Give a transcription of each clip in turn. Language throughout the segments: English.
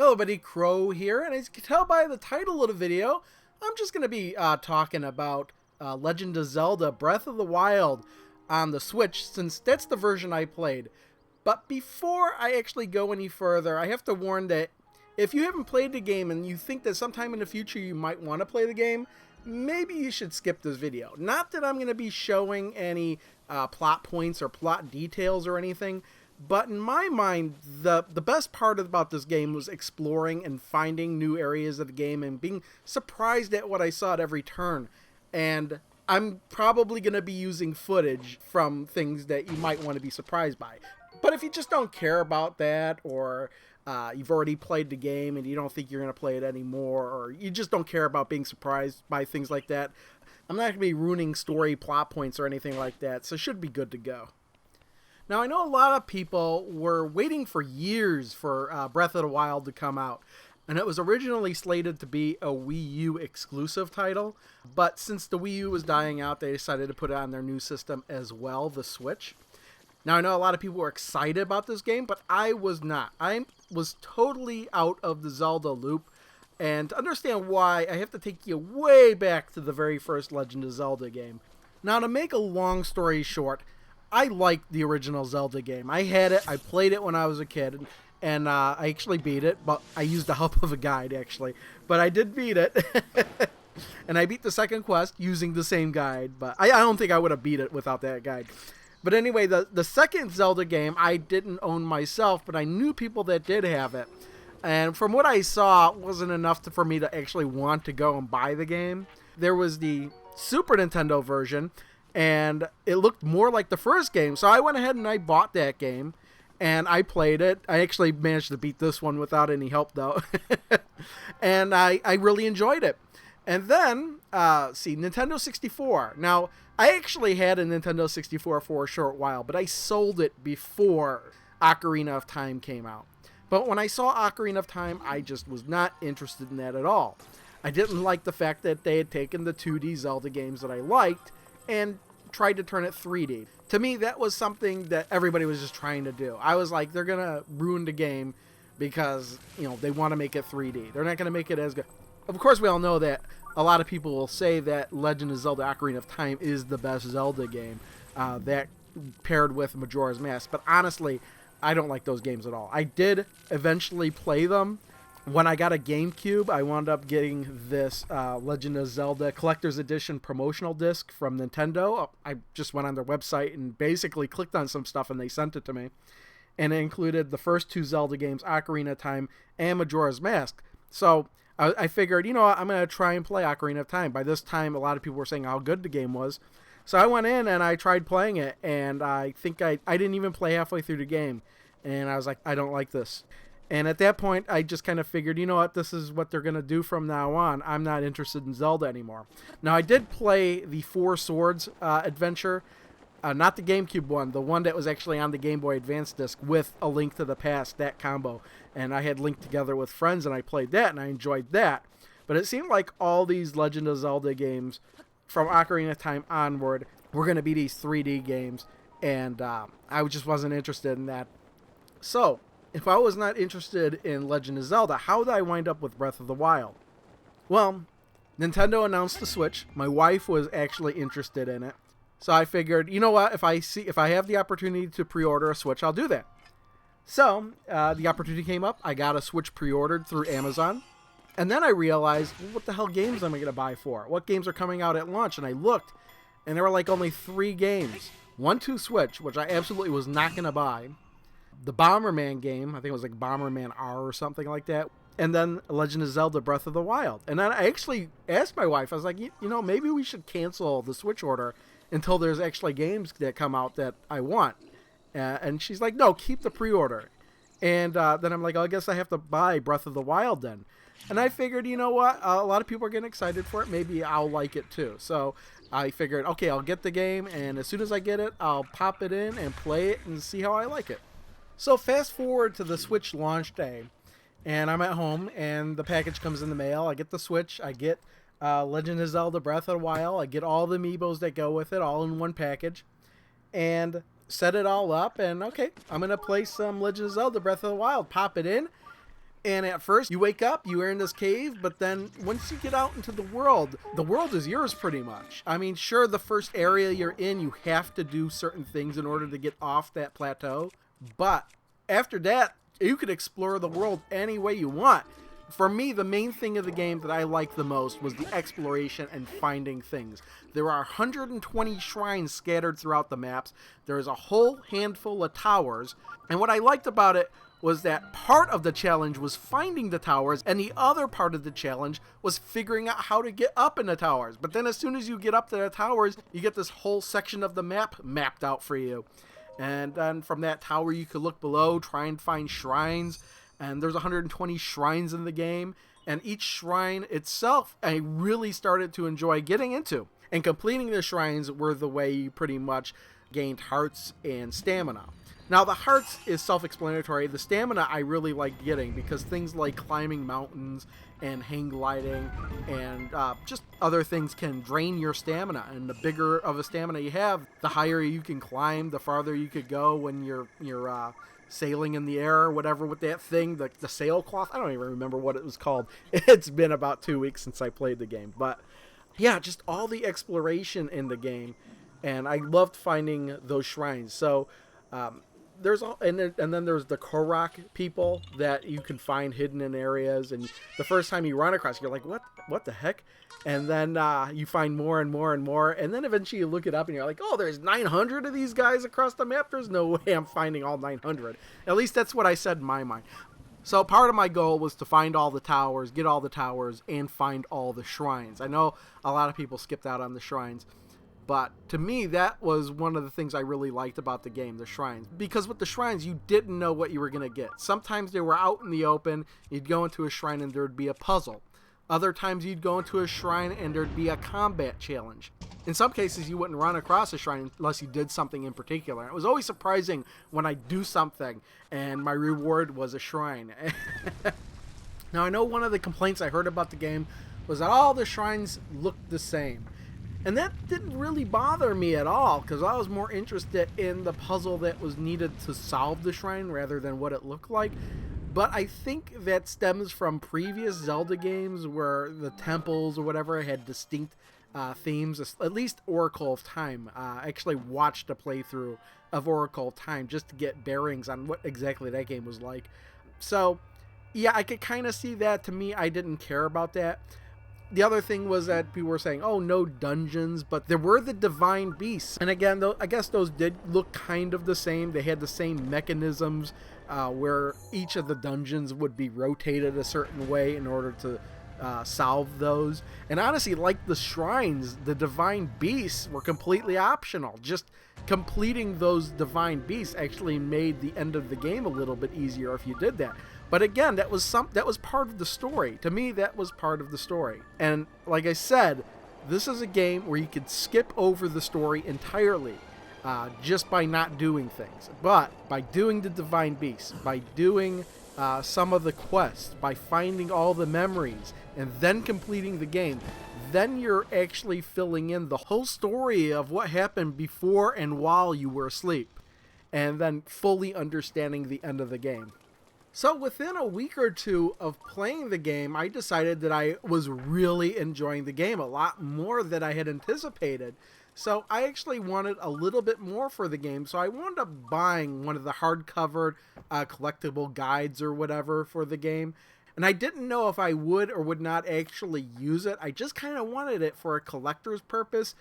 Hello everybody, Crow here, and as you can tell by the title of the video, I'm just going to be talking about Legend of Zelda Breath of the Wild on the Switch, since that's the version I played. But before I actually go any further, I have to warn that if you haven't played the game and you think that sometime in the future you might want to play the game, maybe you should skip this video. Not that I'm going to be showing any plot points or plot details or anything, but in my mind, the best part about this game was exploring and finding new areas of the game and being surprised at what I saw at every turn. And I'm probably going to be using footage from things that you might want to be surprised by. But if you just don't care about that, or you've already played the game and you don't think you're going to play it anymore, or you just don't care about being surprised by things like that, I'm not going to be ruining story plot points or anything like that, so it should be good to go. Now, I know a lot of people were waiting for years for Breath of the Wild to come out, and it was originally slated to be a Wii U exclusive title, but since the Wii U was dying out, they decided to put it on their new system as well, the Switch. Now, I know a lot of people were excited about this game, but I was not. I was totally out of the Zelda loop, and to understand why, I have to take you way back to the very first Legend of Zelda game. Now, to make a long story short, I liked the original Zelda game. I had it, I played it when I was a kid, and I actually beat it, but I used the help of a guide, actually. But I did beat it, and I beat the second quest using the same guide, but I don't think I would have beat it without that guide. But anyway, the second Zelda game I didn't own myself, but I knew people that did have it. And from what I saw, it wasn't enough for me to actually want to go and buy the game. There was the Super Nintendo version, and it looked more like the first game, so I went ahead and I bought that game, and I played it. I actually managed to beat this one without any help, though, and I really enjoyed it. And then, Nintendo 64. Now, I actually had a Nintendo 64 for a short while, but I sold it before Ocarina of Time came out. But when I saw Ocarina of Time, I just was not interested in that at all. I didn't like the fact that they had taken the 2D Zelda games that I liked and tried to turn it 3D. To me, that was something that everybody was just trying to do. I was like, they're going to ruin the game because, they want to make it 3D. They're not going to make it as good. Of course, we all know that a lot of people will say that Legend of Zelda Ocarina of Time is the best Zelda game, that paired with Majora's Mask. But honestly, I don't like those games at all. I did eventually play them. When I got a GameCube, I wound up getting this Legend of Zelda Collector's Edition promotional disc from Nintendo. I just went on their website and basically clicked on some stuff and they sent it to me. And it included the first two Zelda games, Ocarina of Time and Majora's Mask. So I figured, I'm going to try and play Ocarina of Time. By this time, a lot of people were saying how good the game was. So I went in and I tried playing it, and I think I didn't even play halfway through the game. And I was like, I don't like this. And at that point, I just kind of figured, this is what they're going to do from now on. I'm not interested in Zelda anymore. Now, I did play the Four Swords adventure, not the GameCube one, the one that was actually on the Game Boy Advance disc with A Link to the Past, that combo. And I had linked together with friends, and I played that, and I enjoyed that. But it seemed like all these Legend of Zelda games, from Ocarina of Time onward, were going to be these 3D games, and I just wasn't interested in that. So, if I was not interested in Legend of Zelda, how did I wind up with Breath of the Wild? Well, Nintendo announced the Switch. My wife was actually interested in it. So I figured, you know what, if I have the opportunity to pre-order a Switch, I'll do that. So, the opportunity came up. I got a Switch pre-ordered through Amazon. And then I realized, what the hell games am I going to buy for? What games are coming out at launch? And I looked, and there were like only 3 games. 1-2 Switch, which I absolutely was not going to buy. The Bomberman game, I think it was like Bomberman R or something like that. And then Legend of Zelda Breath of the Wild. And then I actually asked my wife, I was like, maybe we should cancel the Switch order until there's actually games that come out that I want. And she's like, no, keep the pre-order. And then I'm like, I guess I have to buy Breath of the Wild then. And I figured, you know what, a lot of people are getting excited for it. Maybe I'll like it too. So I figured, okay, I'll get the game. And as soon as I get it, I'll pop it in and play it and see how I like it. So fast forward to the Switch launch day, and I'm at home, and the package comes in the mail. I get the Switch, I get Legend of Zelda Breath of the Wild, I get all the amiibos that go with it, all in one package, and set it all up, and okay, I'm going to play some Legend of Zelda Breath of the Wild, pop it in, And at first, you wake up, you are in this cave, but then once you get out into the world is yours pretty much. I mean, sure, the first area you're in, you have to do certain things in order to get off that plateau. But after that, you can explore the world any way you want. For me, the main thing of the game that I liked the most was the exploration and finding things. There are 120 shrines scattered throughout the maps. There is a whole handful of towers. And what I liked about it was that part of the challenge was finding the towers, and the other part of the challenge was figuring out how to get up in the towers. But then as soon as you get up to the towers, you get this whole section of the map mapped out for you. And then from that tower, you could look below, try and find shrines. And there's 120 shrines in the game. And each shrine itself, I really started to enjoy getting into. And completing the shrines were the way you pretty much gained hearts and stamina. Now, the hearts is self-explanatory. The stamina I really like getting because things like climbing mountains and hang gliding and just other things can drain your stamina. And the bigger of a stamina you have, the higher you can climb, the farther you could go when you're sailing in the air or whatever with that thing, the sailcloth. I don't even remember what it was called. It's been about 2 weeks since I played the game. But yeah, just all the exploration in the game. And I loved finding those shrines. So there's all, and then there's the Korok people that you can find hidden in areas, and the first time you run across, you're like, what the heck? And then you find more and more and more, and then eventually you look it up and you're like, oh, there's 900 of these guys across the map. There's no way I'm finding all 900. At least that's what I said in my mind. So part of my goal was to find all the towers, get all the towers, and find all the shrines. I know a lot of people skipped out on the shrines, but to me, that was one of the things I really liked about the game, the shrines. Because with the shrines, you didn't know what you were going to get. Sometimes they were out in the open. You'd go into a shrine and there'd be a puzzle. Other times you'd go into a shrine and there'd be a combat challenge. In some cases, you wouldn't run across a shrine unless you did something in particular. It was always surprising when I do something and my reward was a shrine. Now, I know one of the complaints I heard about the game was that all the shrines looked the same. And that didn't really bother me at all, because I was more interested in the puzzle that was needed to solve the shrine rather than what it looked like. But I think that stems from previous Zelda games where the temples or whatever had distinct themes, at least Oracle of Time. I actually watched a playthrough of Oracle of Time just to get bearings on what exactly that game was like. So, yeah, I could kind of see that. To me, I didn't care about that. The other thing was that people were saying, oh, no dungeons, but there were the divine beasts. And again, I guess those did look kind of the same. They had the same mechanisms where each of the dungeons would be rotated a certain way in order to solve those. And honestly, like the shrines, the divine beasts were completely optional. Just completing those divine beasts actually made the end of the game a little bit easier if you did that. But again, that was part of the story. To me, that was part of the story. And like I said, this is a game where you could skip over the story entirely just by not doing things. But by doing the divine beasts, by doing some of the quests, by finding all the memories, and then completing the game, then you're actually filling in the whole story of what happened before and while you were asleep, and then fully understanding the end of the game. So within a week or two of playing the game, I decided that I was really enjoying the game a lot more than I had anticipated. So I actually wanted a little bit more for the game, so I wound up buying one of the hardcover collectible guides or whatever for the game. And I didn't know if I would or would not actually use it. I just kind of wanted it for a collector's purpose,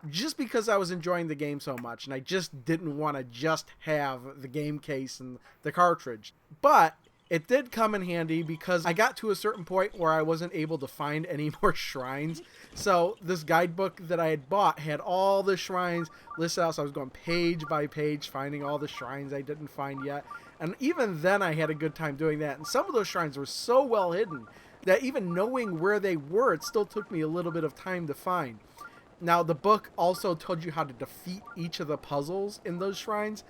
just because I was enjoying the game so much, and I just didn't want to just have the game case and the cartridge. But it did come in handy because I got to a certain point where I wasn't able to find any more shrines. So this guidebook that I had bought had all the shrines listed out. So I was going page by page, finding all the shrines I didn't find yet. And even then I had a good time doing that. And some of those shrines were so well hidden that even knowing where they were, it still took me a little bit of time to find. Now, the book also told you how to defeat each of the puzzles in those shrines,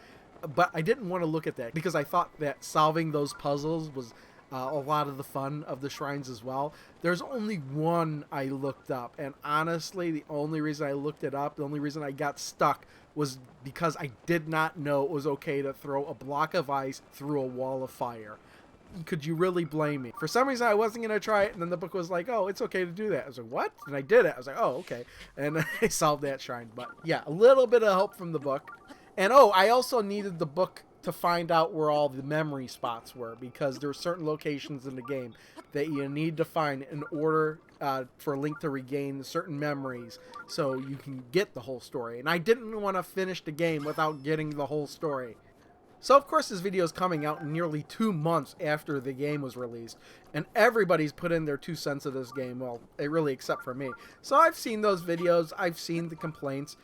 but I didn't want to look at that because I thought that solving those puzzles was a lot of the fun of the shrines as well. There's only one I looked up, and honestly, the only reason I looked it up, the only reason I got stuck was because I did not know it was okay to throw a block of ice through a wall of fire. could you really blame me? For some reason, I wasn't going to try it, and then the book was like, oh, it's okay to do that. I was like, what? And I did it. I was like, oh, okay. And I solved that shrine. But yeah, a little bit of help from the book. And oh, I also needed the book to find out where all the memory spots were, because there are certain locations in the game that you need to find in order for Link to regain certain memories so you can get the whole story. And I didn't want to finish the game without getting the whole story. So of course this video is coming out nearly 2 months after the game was released, and everybody's put in their 2 cents of this game, well, really except for me. So I've seen those videos, I've seen the complaints,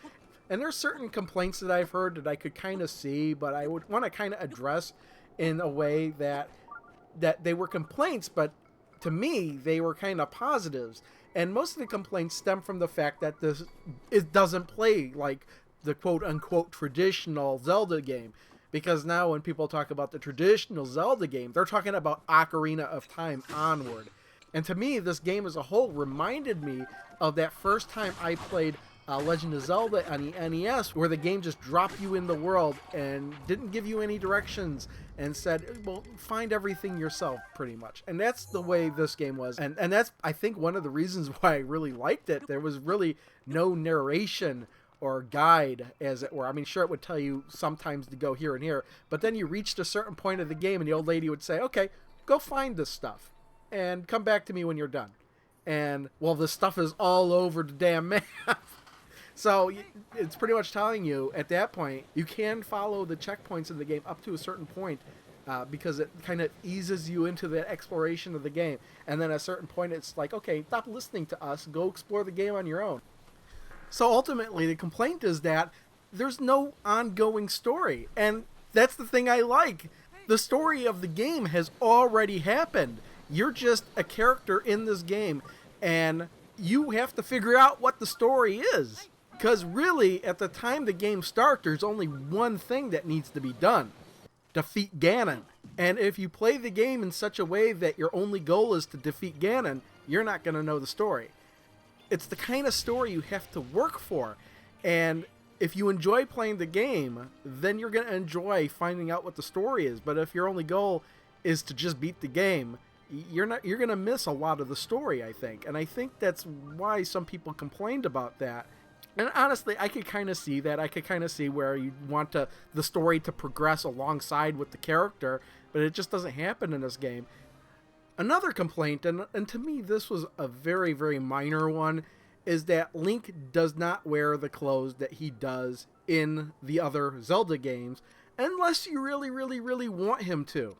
and there's certain complaints that I've heard that I could kind of see, but I would want to kind of address in a way that they were complaints, but to me they were kind of positives. And most of the complaints stem from the fact that it doesn't play like the quote-unquote traditional Zelda game. Because now when people talk about the traditional Zelda game, they're talking about Ocarina of Time onward. And to me, this game as a whole reminded me of that first time I played Legend of Zelda on the NES, where the game just dropped you in the world and didn't give you any directions and said, well, find everything yourself, pretty much. And that's the way this game was. And that's, I think, one of the reasons why I really liked it. There was really no narration or guide, as it were. I mean, sure, it would tell you sometimes to go here and here, but then you reached a certain point of the game and the old lady would say, okay, go find this stuff and come back to me when you're done. And, well, this stuff is all over the damn map. So it's pretty much telling you at that point, you can follow the checkpoints in the game up to a certain point, because it kind of eases you into the exploration of the game. And then at a certain point, it's like, okay, stop listening to us, go explore the game on your own. So ultimately, the complaint is that there's no ongoing story. And that's the thing I like. The story of the game has already happened. You're just a character in this game, and you have to figure out what the story is. Because really, at the time the game starts, there's only one thing that needs to be done. Defeat Ganon. And if you play the game in such a way that your only goal is to defeat Ganon, you're not going to know the story. It's the kind of story you have to work for. And if you enjoy playing the game, then you're going to enjoy finding out what the story is. But if your only goal is to just beat the game, you're going to miss a lot of the story, I think. And I think that's why some people complained about that. And honestly, I could kind of see that. I could kind of see where you want the story to progress alongside with the character, but it just doesn't happen in this game. Another complaint, and to me this was a very, very minor one, is that Link does not wear the clothes that he does in the other Zelda games, unless you really, really, really want him to.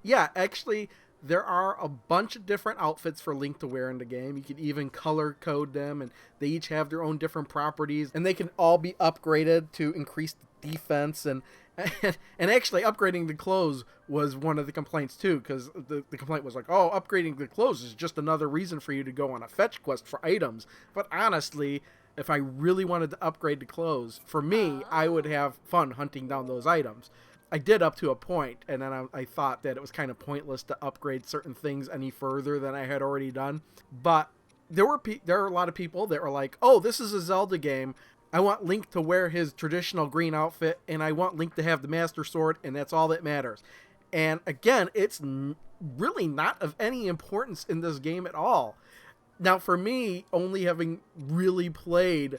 Yeah, actually, there are a bunch of different outfits for Link to wear in the game. You can even color code them, and they each have their own different properties, and they can all be upgraded to increase the defense. And actually, upgrading the clothes was one of the complaints too, because the complaint was like, oh, upgrading the clothes is just another reason for you to go on a fetch quest for items. But honestly, if I really wanted to upgrade the clothes, for me, I would have fun hunting down those items. I did up to a point, and then I thought that it was kind of pointless to upgrade certain things any further than I had already done. But there are a lot of people that were like, oh, this is a Zelda game. I want Link to wear his traditional green outfit, and I want Link to have the Master Sword, and that's all that matters. And again, it's really not of any importance in this game at all. Now, for me, only having really played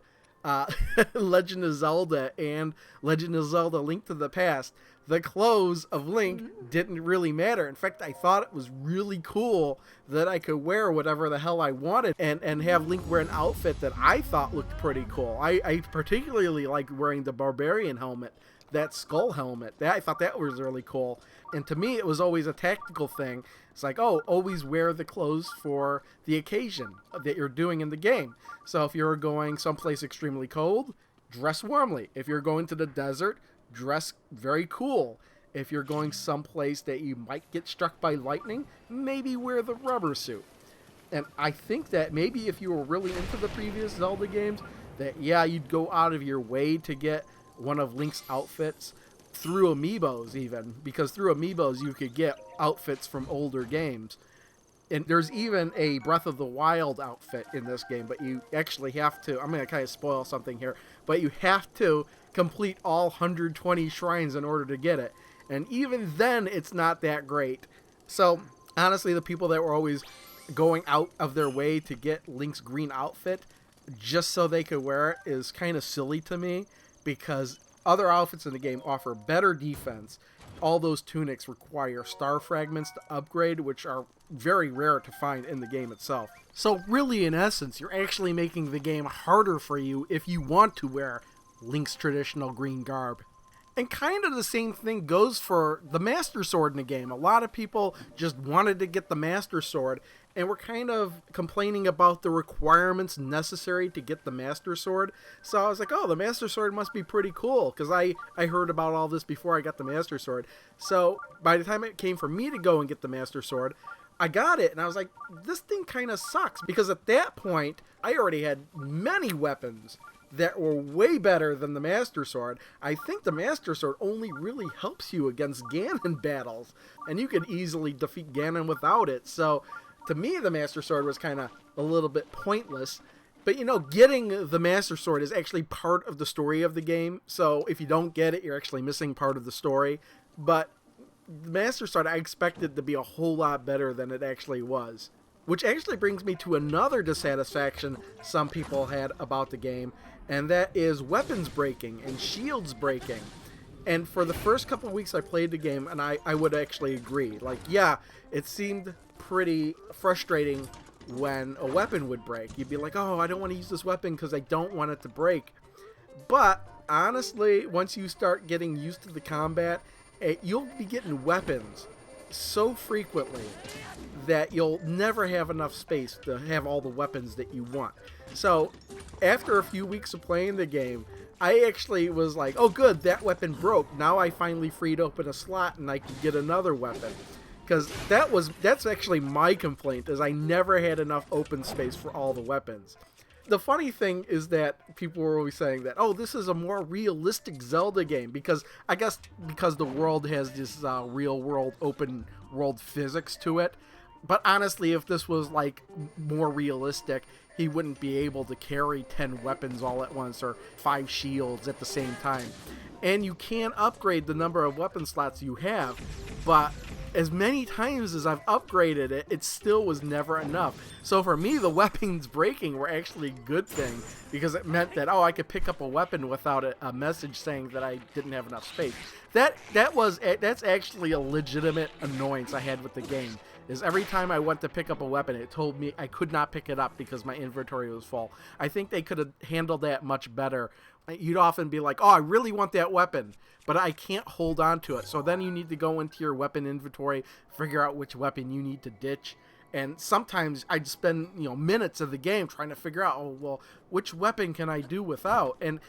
Legend of Zelda and Legend of Zelda Link to the Past, the clothes of Link didn't really matter. In fact, I thought it was really cool that I could wear whatever the hell I wanted and have Link wear an outfit that I thought looked pretty cool. I particularly liked wearing the Barbarian helmet, that skull helmet. I thought that was really cool. And to me, it was always a tactical thing. It's like, oh, always wear the clothes for the occasion that you're doing in the game. So if you're going someplace extremely cold, dress warmly. If you're going to the desert, dress very cool. If you're going someplace that you might get struck by lightning, maybe wear the rubber suit. And I think that maybe if you were really into the previous Zelda games, that yeah, you'd go out of your way to get one of Link's outfits through amiibos even, because through amiibos you could get outfits from older games. And there's even a Breath of the Wild outfit in this game, but you actually have to, I'm going to kind of spoil something here, but you have to complete all 120 shrines in order to get it. and even then it's not that great. So honestly, the people that were always going out of their way to get Link's green outfit just so they could wear it is kind of silly to me, because other outfits in the game offer better defense. All those tunics require star fragments to upgrade, which are very rare to find in the game itself. So really, in essence, you're actually making the game harder for you if you want to wear Link's traditional green garb. And kind of the same thing goes for the Master Sword in the game. A lot of people just wanted to get the Master Sword, and were kind of complaining about the requirements necessary to get the Master Sword. So I was like, oh, the Master Sword must be pretty cool, because I heard about all this before I got the Master Sword. So by the time it came for me to go and get the Master Sword, I got it, and I was like, this thing kind of sucks, because at that point, I already had many weapons that were way better than the Master Sword. I think the Master Sword only really helps you against Ganon battles, and you could easily defeat Ganon without it. So to me, the Master Sword was kind of a little bit pointless. But, you know, getting the Master Sword is actually part of the story of the game. So if you don't get it, you're actually missing part of the story. But the Master Sword, I expected to be a whole lot better than it actually was. Which actually brings me to another dissatisfaction some people had about the game, and that is weapons breaking and shields breaking. And for the first couple of weeks I played the game, and I would actually agree. Like, yeah, it seemed pretty frustrating when a weapon would break. You'd be like, oh, I don't want to use this weapon because I don't want it to break. But honestly, once you start getting used to the combat, you'll be getting weapons so frequently that you'll never have enough space to have all the weapons that you want. So after a few weeks of playing the game, I actually was like, oh good, that weapon broke. Now I finally freed open a slot and I can get another weapon. Because that's actually my complaint, is I never had enough open space for all the weapons. The funny thing is that people were always saying that, oh, this is a more realistic Zelda game, because I guess because the world has this real world, open world physics to it. But honestly, if this was like more realistic, he wouldn't be able to carry 10 weapons all at once or 5 shields at the same time. And you can upgrade the number of weapon slots you have, but as many times as I've upgraded it, it still was never enough. So for me, the weapons breaking were actually a good thing, because it meant that, oh, I could pick up a weapon without a message saying that I didn't have enough space. That's actually a legitimate annoyance I had with the game, is every time I went to pick up a weapon, it told me I could not pick it up because my inventory was full. I think they could have handled that much better. You'd often be like, oh, I really want that weapon, but I can't hold on to it. So then you need to go into your weapon inventory, figure out which weapon you need to ditch. And sometimes I'd spend, minutes of the game trying to figure out, oh, well, which weapon can I do without? And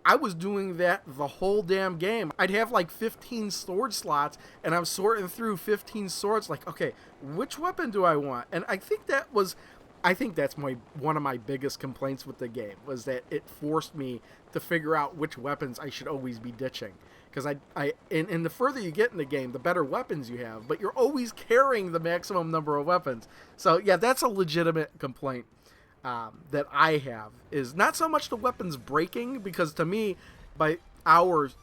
I was doing that the whole damn game. I'd have like 15 sword slots, and I'm sorting through 15 swords like, okay, which weapon do I want? And I think that's one of my biggest complaints with the game, was that it forced me to figure out which weapons I should always be ditching. Because and the further you get in the game, the better weapons you have, but you're always carrying the maximum number of weapons. So yeah, that's a legitimate complaint that I have, is not so much the weapons breaking, because to me, by hours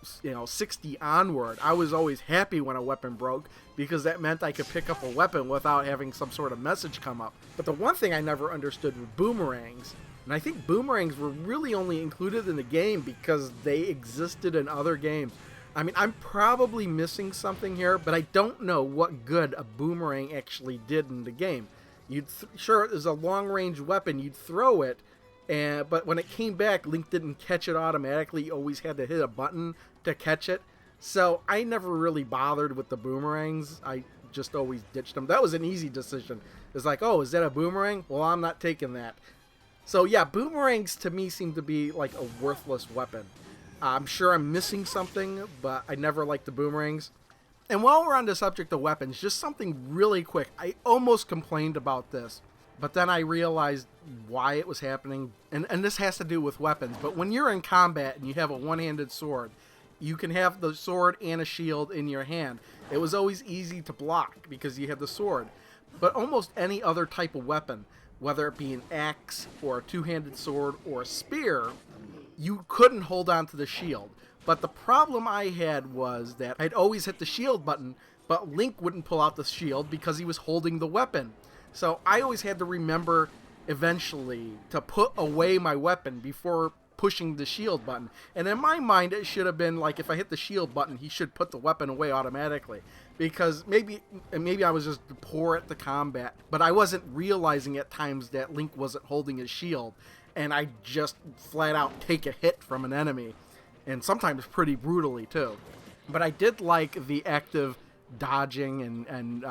60 onward, I was always happy when a weapon broke, because that meant I could pick up a weapon without having some sort of message come up. But the one thing I never understood were boomerangs. And I think boomerangs were really only included in the game because they existed in other games. I mean, I'm probably missing something here, but I don't know what good a boomerang actually did in the game. Sure, it was a long-range weapon, you'd throw it, but when it came back, Link didn't catch it automatically. You always had to hit a button to catch it. So I never really bothered with the boomerangs. I just always ditched them. That was an easy decision. It's like, oh, is that a boomerang? Well, I'm not taking that. So yeah, boomerangs to me seem to be like a worthless weapon. I'm sure I'm missing something, but I never liked the boomerangs. And while we're on the subject of weapons, just something really quick. I almost complained about this, but then I realized why it was happening. And this has to do with weapons. But when you're in combat and you have a one-handed sword, you can have the sword and a shield in your hand. It was always easy to block because you had the sword. But almost any other type of weapon, whether it be an axe or a two-handed sword or a spear, you couldn't hold on to the shield. But the problem I had was that I'd always hit the shield button, but Link wouldn't pull out the shield because he was holding the weapon. So I always had to remember eventually to put away my weapon before pushing the shield button. And in my mind, it should have been like, if I hit the shield button, he should put the weapon away automatically. Because maybe I was just poor at the combat, but I wasn't realizing at times that Link wasn't holding his shield, and I just flat out take a hit from an enemy, and sometimes pretty brutally too. But I did like the active dodging and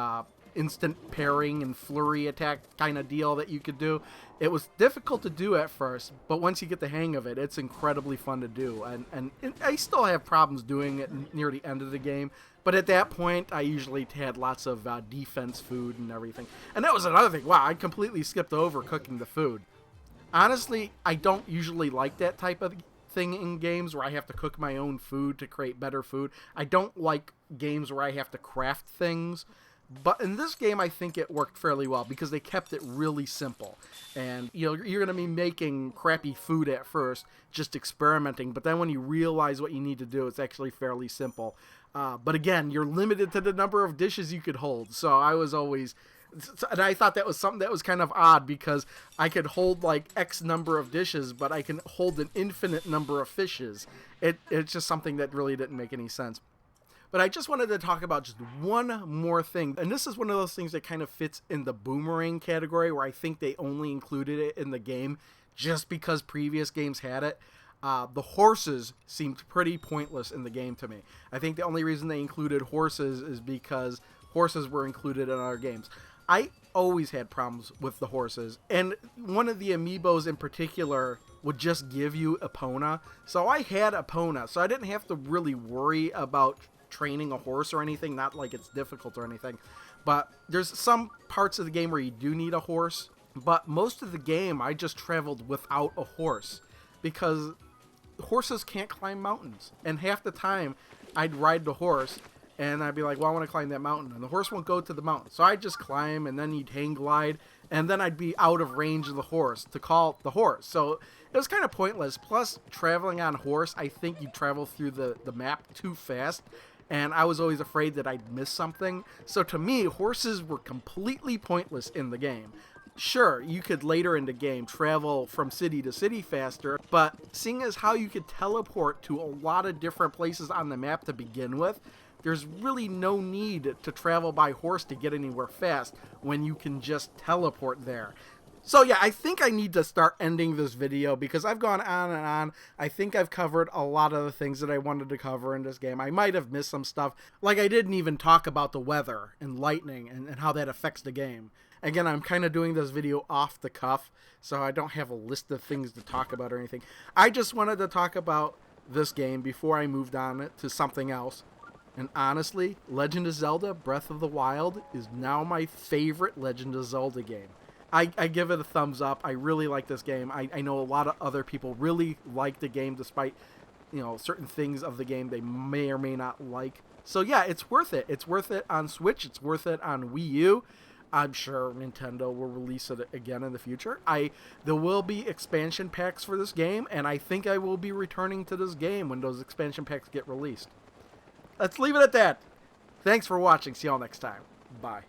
instant parrying and flurry attack kind of deal that you could do. It was difficult to do at first, but once you get the hang of it, it's incredibly fun to do. And I still have problems doing it near the end of the game, but at that point, I usually had lots of defense food and everything. And that was another thing. Wow, I completely skipped over cooking the food. Honestly, I don't usually like that type of thing in games where I have to cook my own food to create better food. I don't like games where I have to craft things. But in this game, I think it worked fairly well because they kept it really simple. And you're going to be making crappy food at first, just experimenting. But then when you realize what you need to do, it's actually fairly simple. But again, you're limited to the number of dishes you could hold. So I was always... And I thought that was something that was kind of odd because I could hold like X number of dishes, but I can hold an infinite number of fishes. It's just something that really didn't make any sense. But I just wanted to talk about just one more thing. And this is one of those things that kind of fits in the boomerang category where I think they only included it in the game just because previous games had it. The horses seemed pretty pointless in the game to me. I think the only reason they included horses is because horses were included in other games. I always had problems with the horses, and one of the amiibos in particular would just give you Epona. So I had Epona, so I didn't have to really worry about training a horse or anything, not like it's difficult or anything. But there's some parts of the game where you do need a horse, but most of the game I just traveled without a horse because horses can't climb mountains. And half the time I'd ride the horse and I'd be like, well, I want to climb that mountain. And the horse won't go to the mountain. So I'd just climb, and then he'd hang glide, and then I'd be out of range of the horse to call the horse. So it was kind of pointless. Plus, traveling on horse, I think you travel through the map too fast, and I was always afraid that I'd miss something. So to me, horses were completely pointless in the game. Sure, you could later in the game travel from city to city faster, but seeing as how you could teleport to a lot of different places on the map to begin with, there's really no need to travel by horse to get anywhere fast when you can just teleport there. So yeah, I think I need to start ending this video because I've gone on and on. I think I've covered a lot of the things that I wanted to cover in this game. I might have missed some stuff, like I didn't even talk about the weather and lightning and how that affects the game. Again, I'm kind of doing this video off the cuff, so I don't have a list of things to talk about or anything. I just wanted to talk about this game before I moved on to something else. And honestly, Legend of Zelda Breath of the Wild is now my favorite Legend of Zelda game. I give it a thumbs up. I really like this game. I know a lot of other people really like the game despite, certain things of the game they may or may not like. So yeah, it's worth it. It's worth it on Switch. It's worth it on Wii U. I'm sure Nintendo will release it again in the future. There will be expansion packs for this game, and I think I will be returning to this game when those expansion packs get released. Let's leave it at that. Thanks for watching. See y'all next time. Bye.